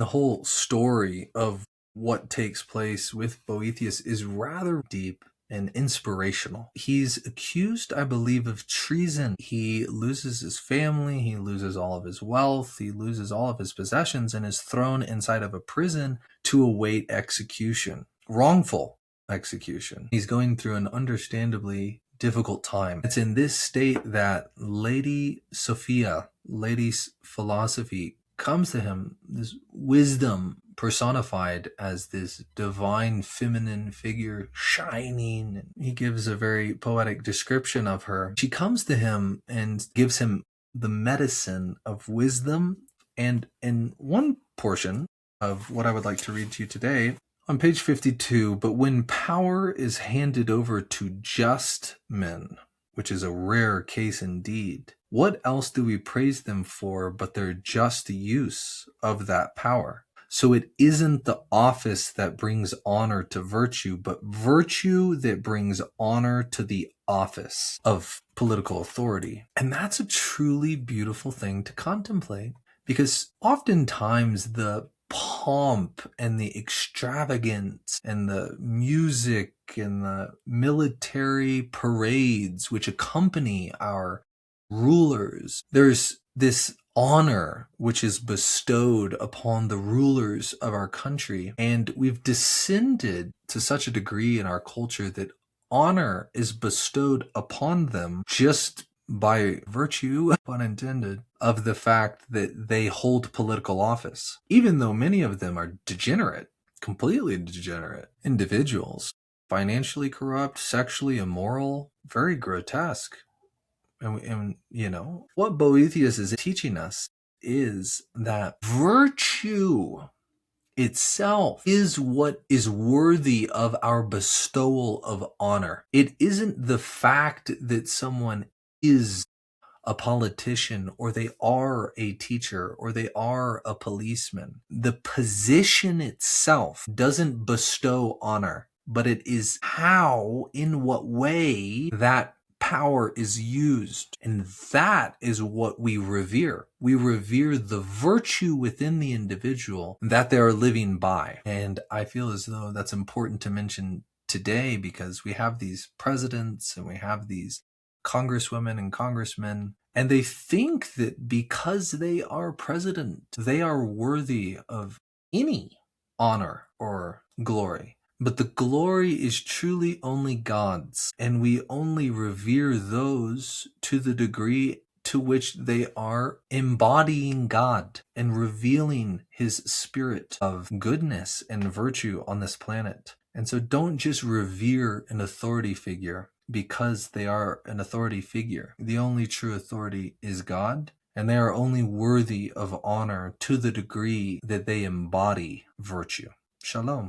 The whole story of what takes place with Boethius is rather deep and inspirational. He's accused, I believe, of treason. He loses his family, he loses all of his wealth, he loses all of his possessions, and is thrown inside of a prison to await execution. Wrongful execution. He's going through an understandably difficult time. It's in this state that Lady Sophia, Lady's philosophy, comes to him, this wisdom personified as this divine feminine figure, shining. He gives a very poetic description of her. She comes to him and gives him the medicine of wisdom. And in one portion of what I would like to read to you today, on page 52, but when power is handed over to just men, which is a rare case indeed, what else do we praise them for but their just use of that power? So it isn't the office that brings honor to virtue, but virtue that brings honor to the office of political authority. And that's a truly beautiful thing to contemplate, because oftentimes the pomp and the extravagance and the music and the military parades which accompany our rulers, there's this honor which is bestowed upon the rulers of our country, and we've descended to such a degree in our culture that honor is bestowed upon them just by virtue, pun intended, of the fact that they hold political office, even though many of them are degenerate, completely degenerate individuals, financially corrupt, sexually immoral, very grotesque. And you know, what Boethius is teaching us is that virtue itself is what is worthy of our bestowal of honor. It isn't the fact that someone is a politician, or they are a teacher, or they are a policeman. The position itself doesn't bestow honor, but it is how, in what way that power is used. And that is what we revere. We revere the virtue within the individual that they are living by. And I feel as though that's important to mention today, because we have these presidents and we have these congresswomen and congressmen, and they think that because they are president, they are worthy of any honor or glory. But the glory is truly only God's, and we only revere those to the degree to which they are embodying God and revealing His spirit of goodness and virtue on this planet. And so don't just revere an authority figure because they are an authority figure. The only true authority is God, and they are only worthy of honor to the degree that they embody virtue. Shalom.